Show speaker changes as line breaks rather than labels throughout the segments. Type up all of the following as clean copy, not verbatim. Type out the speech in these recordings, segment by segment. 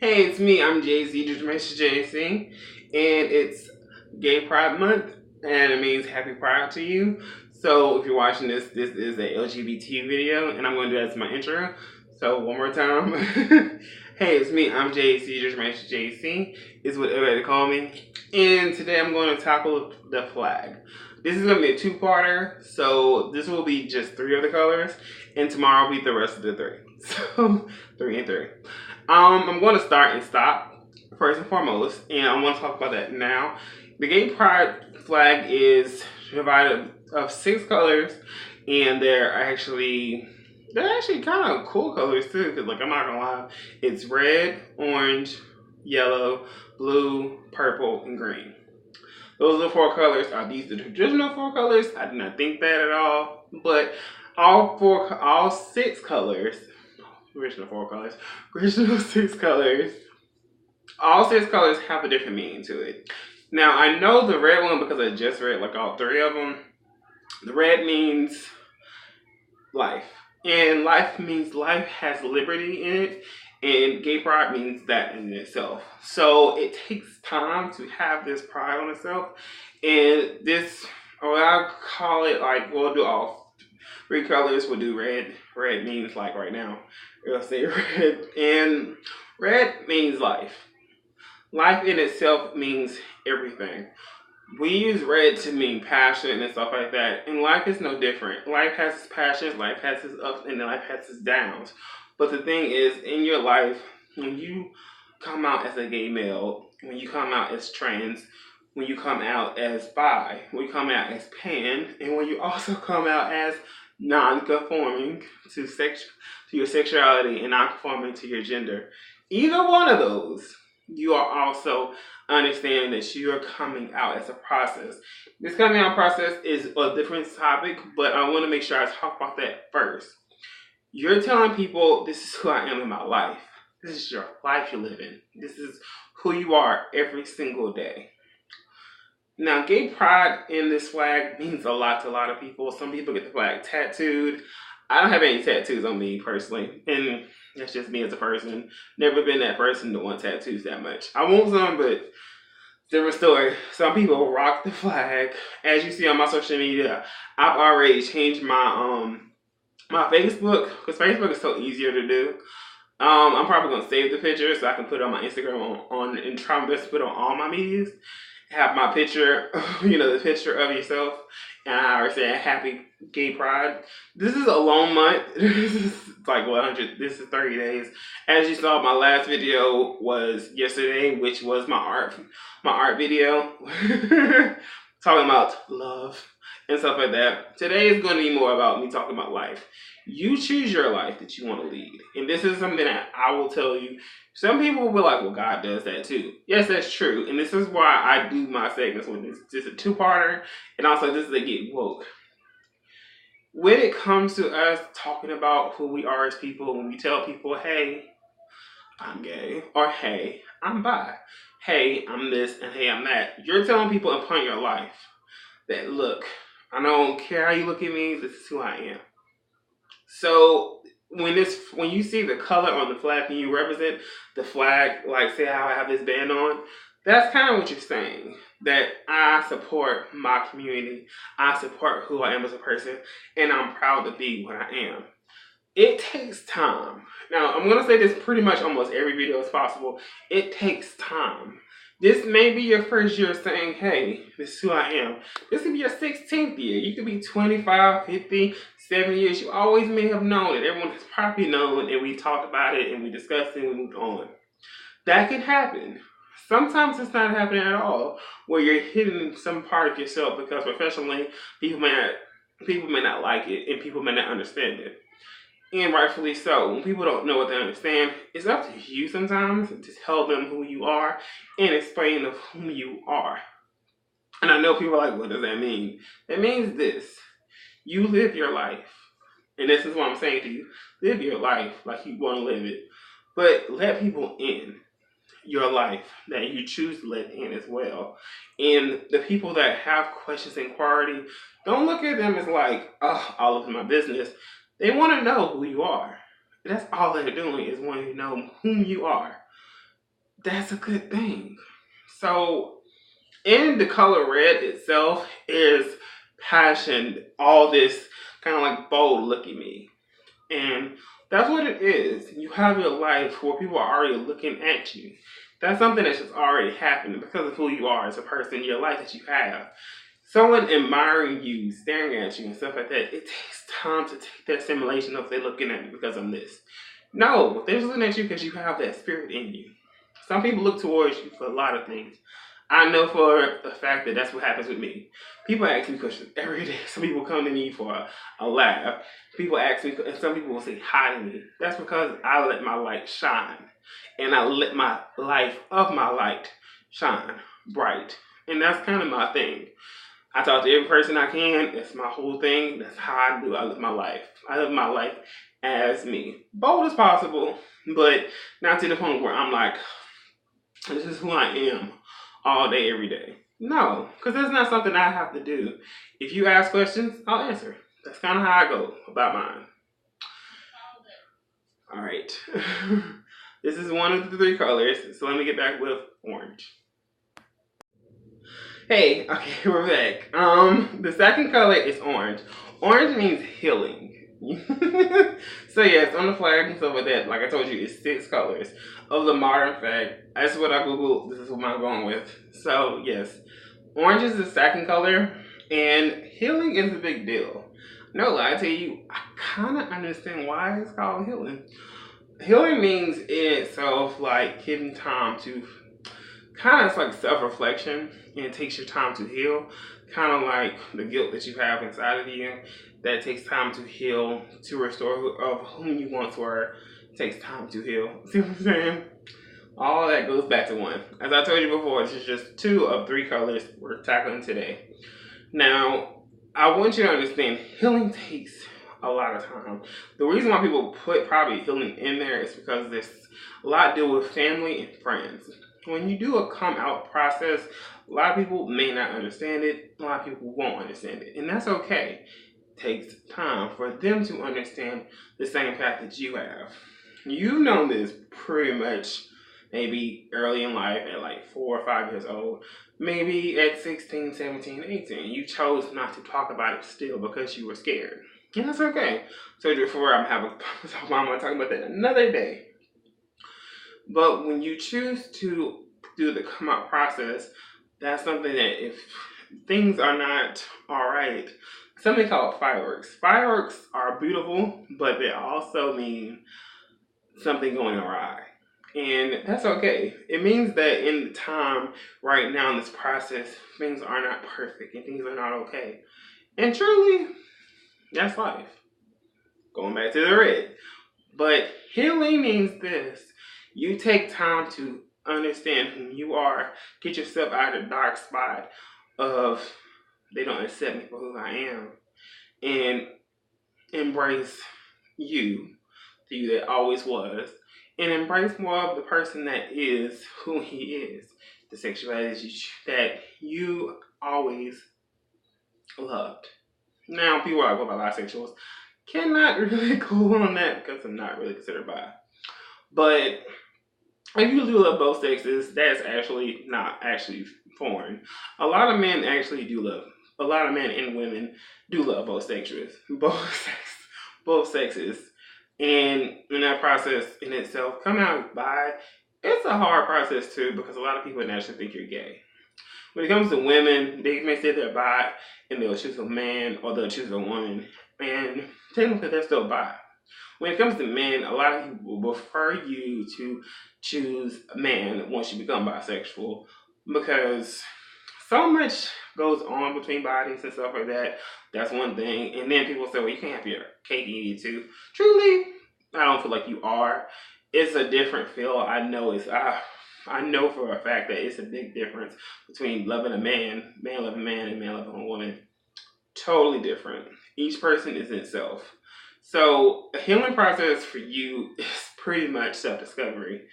Hey, it's me. I'm Jay-Z, Jermaine JC, and it's Gay Pride Month, and it means Happy Pride to you. So, if you're watching this, this is a LGBT video, and I'm going to do that as my intro. So, one more time. Hey, it's me. I'm Jay-Z, Jermaine JC, is what everybody call me. And today I'm going to tackle the flag. This is going to be a two-parter, so this will be just 3 of the colors, and tomorrow will be the rest of the 3. So, 3 and 3. I'm going to start and stop first and foremost, and I want to talk about that now. The Gay Pride flag is divided of 6 colors, and they're actually kind of cool colors too. Cause like I'm not gonna lie, it's red, orange, yellow, blue, purple, and green. Those are the 4 colors. Are these the traditional 4 colors? I do not think that at all. But all 6 colors. Original 4 colors. Original 6 colors. All 6 colors have a different meaning to it. Now, I know the red one because I just read like all 3 of them. The red means life. And life means life has liberty in it. And gay pride means that in itself. So it takes time to have this pride on itself. And this, or I call it like, we'll do all 3 colors. We'll do red. Red means like right now. It'll say red. And red means life. Life in itself means everything. We use red to mean passion and stuff like that. And life is no different. Life has its passions, life has its ups, and life has its downs. But the thing is, in your life, when you come out as a gay male, when you come out as trans, when you come out as bi, when you come out as pan, and when you also come out as non-conforming to your sexuality and non-conforming to your gender, either one of those, you are also understanding that you are coming out as a process. This coming out process is a different topic, but I want to make sure I talk about that first. You're telling people, this is who I am in my life. This is your life you're living. This is who you are every single day. Now, gay pride in this flag means a lot to a lot of people. Some people get the flag tattooed. I don't have any tattoos on me personally, and that's just me as a person. Never been that person to want tattoos that much. I want some, but different story. Some people rock the flag. As you see on my social media, I've already changed my my Facebook, because Facebook is so easier to do. I'm probably gonna save the picture so I can put it on my Instagram on and try my best to put it on all my medias. Have my picture, the picture of yourself, and I always say happy gay pride. This is a long month. This is like 100. This is 30 days. As you saw, my last video was yesterday, which was my art video, talking about love and stuff like that. Today is going to be more about me talking about life. You choose your life that you want to lead, and this is something that I will tell you. Some people will be like, well, God does that too. Yes, that's true. And this is why I do my segments with this. This is a 2-parter. And also, this is a Get Woke. When it comes to us talking about who we are as people, when we tell people, hey, I'm gay, or hey, I'm bi, hey, I'm this, and hey, I'm that, you're telling people upon your life that, look, I don't care how you look at me, this is who I am. So, when you see the color on the flag and you represent the flag, like say how I have this band on, that's kind of what you're saying. That I support my community, I support who I am as a person, and I'm proud to be what I am. It takes time. Now, I'm going to say this pretty much almost every video as possible. It takes time. This may be your first year saying, hey, this is who I am. This could be your 16th year. You could be 25, 50, 7 years. You always may have known it. Everyone has probably known, and we talked about it, and we discussed it, and we moved on. That can happen. Sometimes it's not happening at all, where you're hiding some part of yourself because professionally, people may not like it, and people may not understand it. And rightfully so. When people don't know what they understand, it's up to you sometimes to tell them who you are and explain of whom you are. And I know people are like, what does that mean? It means this. You live your life. And this is what I'm saying to you. Live your life like you want to live it. But let people in your life that you choose to let in as well. And the people that have questions and inquiry, don't look at them as like, oh, all of my business. They want to know who you are. That's all they're doing is wanting to know whom you are. that's a good thing. So, in the color red itself is passion, all this kind of like bold look at me. And that's what it is. You have your life where people are already looking at you. That's something that's just already happening because of who you are as a person, your life that you have. Someone admiring you, staring at you, and stuff like that, it takes time to take that simulation of they're looking at me because I'm this. No, they're looking at you because you have that spirit in you. Some people look towards you for a lot of things. I know for the fact that that's what happens with me. People ask me questions every day. Some people come to me for a laugh. People ask me, and some people will say hi to me. That's because I let my light shine. And I let my life of my light shine bright. And that's kind of my thing. I talk to every person I can. It's my whole thing. That's how I do. I live my life. I live my life as me. Bold as possible, but not to the point where I'm like, this is who I am all day, every day. No, because that's not something I have to do. If you ask questions, I'll answer. That's kind of how I go about mine. All right. This is one of the 3 colors, so let me get back with orange. Hey, okay, we're back. The second color is orange. Orange means healing. So yes, on the flag and stuff like that, like I told you, it's 6 colors of the modern flag. That's what I googled. This is what I'm going with. So yes, orange is the second color, and healing is a big deal. No lie to you, I kind of understand why it's called healing. Healing means in itself like giving time to kind of like self-reflection, and it takes your time to heal. Kind of like the guilt that you have inside of you that takes time to heal, to restore of whom you once were. It takes time to heal. See what I'm saying? All that goes back to 1. As I told you before, this is just 2 of 3 colors we're tackling today. Now, I want you to understand, healing takes a lot of time. The reason why people put probably healing in there is because there's a lot to do with family and friends. When you do a come out process, a lot of people may not understand it. A lot of people won't understand it. And that's okay. It takes time for them to understand the same path that you have. You've known this pretty much maybe early in life at like 4 or 5 years old. Maybe at 16, 17, 18. You chose not to talk about it still because you were scared. And that's okay. So before I'm going to talk about that another day. But when you choose to do the come out process, that's something that if things are not all right, something called fireworks. Fireworks are beautiful, but they also mean something going awry. And that's okay. It means that in the time right now in this process, things are not perfect and things are not okay. And truly, that's life. Going back to the red. But healing means this. You take time to understand who you are. Get yourself out of the dark spot of they don't accept me for who I am. And embrace you, the you that always was. And embrace more of the person that is who he is. The sexuality that you always loved. Now, people are like, what about bisexuals? Cannot really go on that because I'm not really considered bi. But if you do love both sexes, that's actually not actually foreign. A lot of men and women do love both sexes. Both sexes. And in that process in itself, coming out bi, it's a hard process too because a lot of people naturally think you're gay. When it comes to women, they may say they're bi and they'll choose a man or they'll choose a woman. And technically they're still bi. When it comes to men, a lot of people prefer you to choose a man once you become bisexual because so much goes on between bodies and stuff like that. That's one thing. And then people say, well, you can't have your cake and eat it too. Truly, I don't feel like you are. It's a different feel. I know for a fact that it's a big difference between loving a man loving a man, and man loving a woman. Totally different. Each person is itself. So a healing process for you is pretty much self-discovery.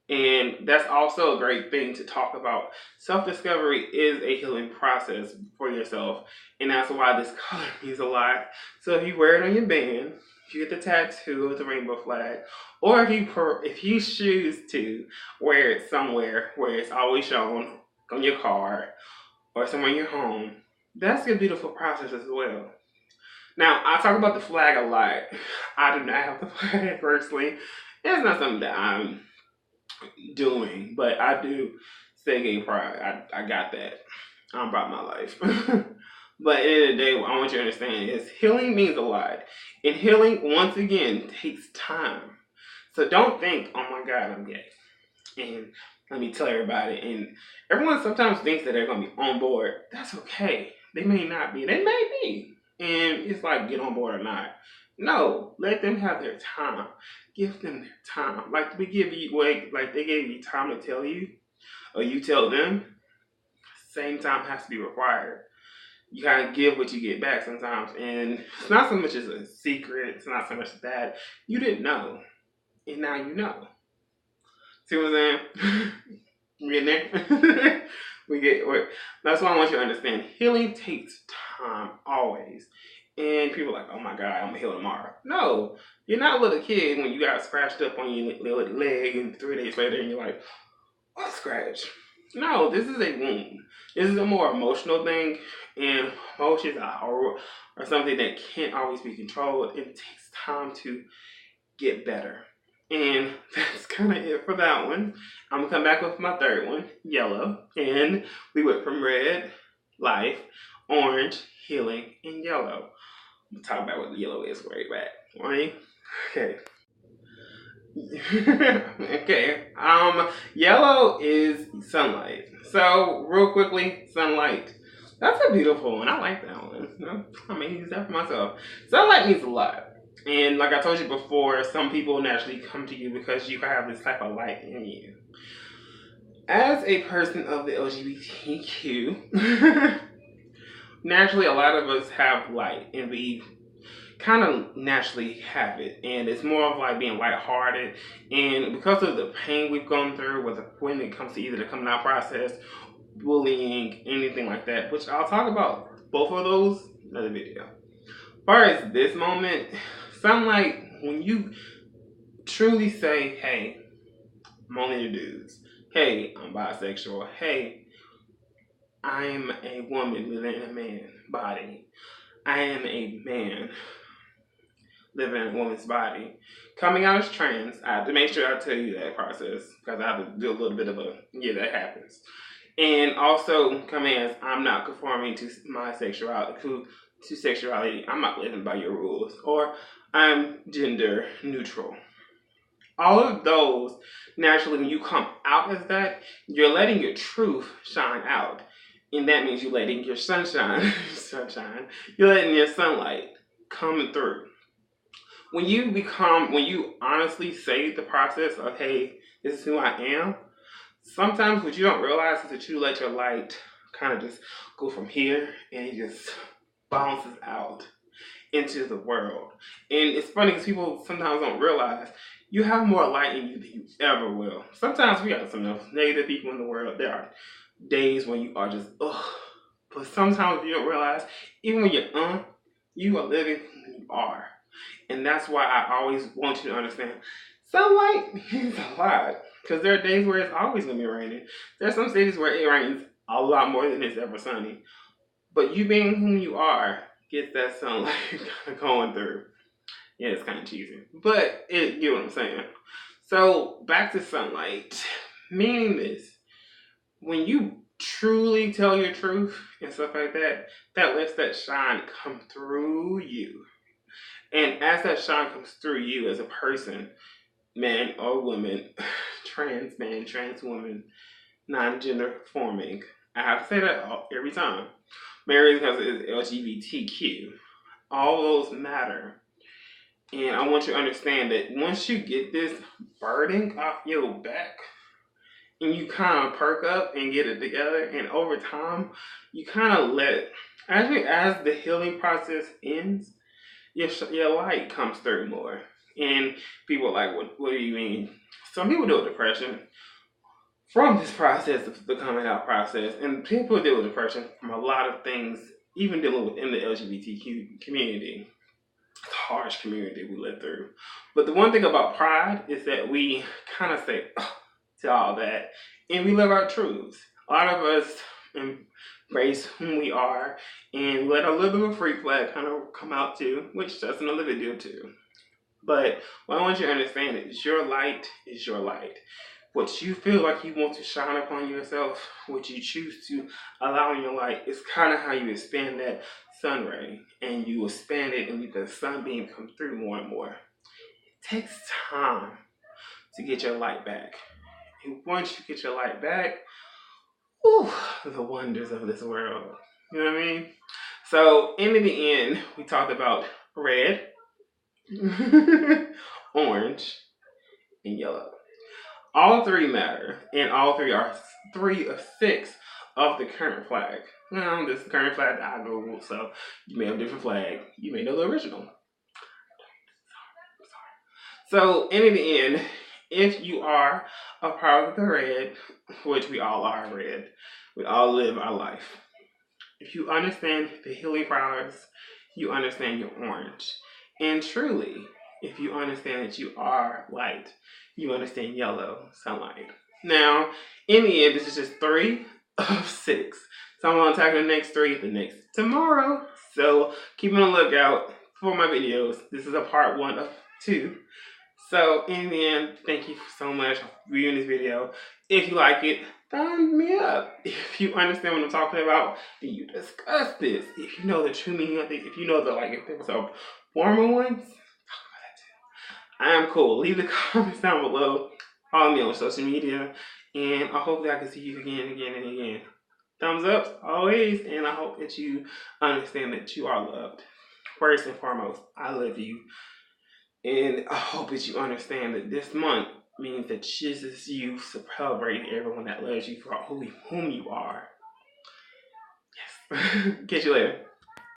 And that's also a great thing to talk about. Self-discovery is a healing process for yourself. And that's why this color means a lot. So if you wear it on your band, you get the tattoo of the rainbow flag, or if you choose to wear it somewhere where it's always shown on your car or somewhere in your home, that's a beautiful process as well. Now, I talk about the flag a lot. I do not have the flag personally. It's not something that I'm doing, but I do say gay pride. I got that. I'm about my life. But at the end of the day, what I want you to understand is healing means a lot. And healing, once again, takes time. So don't think, oh my God, I'm gay. And let me tell everybody. And everyone sometimes thinks that they're going to be on board. That's okay. They may not be. They may be. And it's like, get on board or not. No, let them have their time. Give them their time. Like they gave you time to tell you, or you tell them, same time has to be required. You gotta give what you get back sometimes. And it's not so much as a secret, it's not so much that you didn't know. And now you know. See what I'm saying? We in there? That's why I want you to understand. Healing takes time, always. And people are like, oh my God, I'm gonna heal tomorrow. No, you're not a little kid when you got scratched up on your little leg and 3 days later and you're like, what scratch? No, this is a wound. This is a more emotional thing, and emotions are something that can't always be controlled. It takes time to get better. And that's kind of it for that one. I'm going to come back with my third one, yellow. And we went from red, life, orange, healing, and yellow. I'm going to talk about what yellow is right back. Right? Okay. Okay. Yellow is sunlight. So, real quickly, sunlight. That's a beautiful one. I like that one. I mean, use that for myself. Sunlight means a lot. And like I told you before, some people naturally come to you because you have this type of light in you. As a person of the LGBTQ, naturally a lot of us have light, and we kind of naturally have it, and it's more of like being lighthearted. And because of the pain we've gone through when it comes to either the coming out process, bullying, anything like that, which I'll talk about both of those in another video. As far as this moment, sunlight, when you truly say, hey, I'm only into dudes, hey, I'm bisexual, hey, I'm a woman living in a man's body, I am a man living in a woman's body. Coming out as trans, I have to make sure I tell you that process, because I have to do a little bit of that happens. And also coming as I'm not conforming to my sexuality, I'm not living by your rules, or I'm gender neutral. All of those, naturally, when you come out as that, you're letting your truth shine out. And that means you're letting your sunshine, you're letting your sunlight come through. When you honestly say the process of, hey, this is who I am, sometimes what you don't realize is that you let your light kind of just go from here and it just bounces out into the world. And it's funny because people sometimes don't realize you have more light in you than you ever will. Sometimes we got some negative people in the world. There are days when you are just, ugh. But sometimes you don't realize, even when you're you are living who you are. And that's why I always want you to understand, sunlight means a lot. Because there are days where it's always going to be raining. There's some cities where it rains a lot more than it's ever sunny. But you being whom you are gets that sunlight kind of going through. Yeah, it's kind of cheesy. But you get what I'm saying. So, back to sunlight. Meaning this. When you truly tell your truth and stuff like that, that lets that shine come through you. And as that shine comes through you as a person, man or woman, trans man, trans woman, non-gender forming, I have to say that every time. Married because it's LGBTQ. All those matter. And I want you to understand that once you get this burden off your back, and you kind of perk up and get it together, and over time, you kind of let it, as the healing process ends, your light comes through more. And people are like, what do you mean? Some people deal with depression from this process, the coming out process. And people deal with depression from a lot of things, even dealing within the LGBTQ community. harsh community we live through. But the one thing about pride is that we kind of say to all that, and we live our truths. A lot of us embrace whom we are, and let a little bit of a freak flag kind of come out too, which that's another video too. But what I want you to understand is your light is your light. What you feel like you want to shine upon yourself, what you choose to allow in your light, is kind of how you expand that sun ray, and you expand it and let the sunbeam come through more and more. It takes time to get your light back. And once you get your light back, whew, the wonders of this world. You know what I mean? So in the end, we talked about red, orange, and yellow. All three matter, and all three are 3 of 6 of the current flag. Well, this is the current flag that I Googled, so you may have a different flag. You may know the original. So, in the end, if you are a part of the red, which we all are red, we all live our life. If you understand the healing flowers, you understand your orange. And truly, if you understand that you are light, you understand yellow sunlight. Now, in the end, this is just 3 of 6. So I'm going to tackle the next 3 tomorrow. So keep on the lookout for my videos. This is a part 1 of 2. So in the end, thank you so much for viewing this video. If you like it, thumbs me up. If you understand what I'm talking about, then you discuss this. If you know the true meaning of it, if you know the if there was a warmer ones, I am cool. Leave the comments down below. Follow me on social media. And I hope that I can see you again and again and again. Thumbs up always. And I hope that you understand that you are loved. First and foremost, I love you. And I hope that you understand that this month means that Jesus, you celebrate everyone that loves you for whom you are. Yes. Catch you later.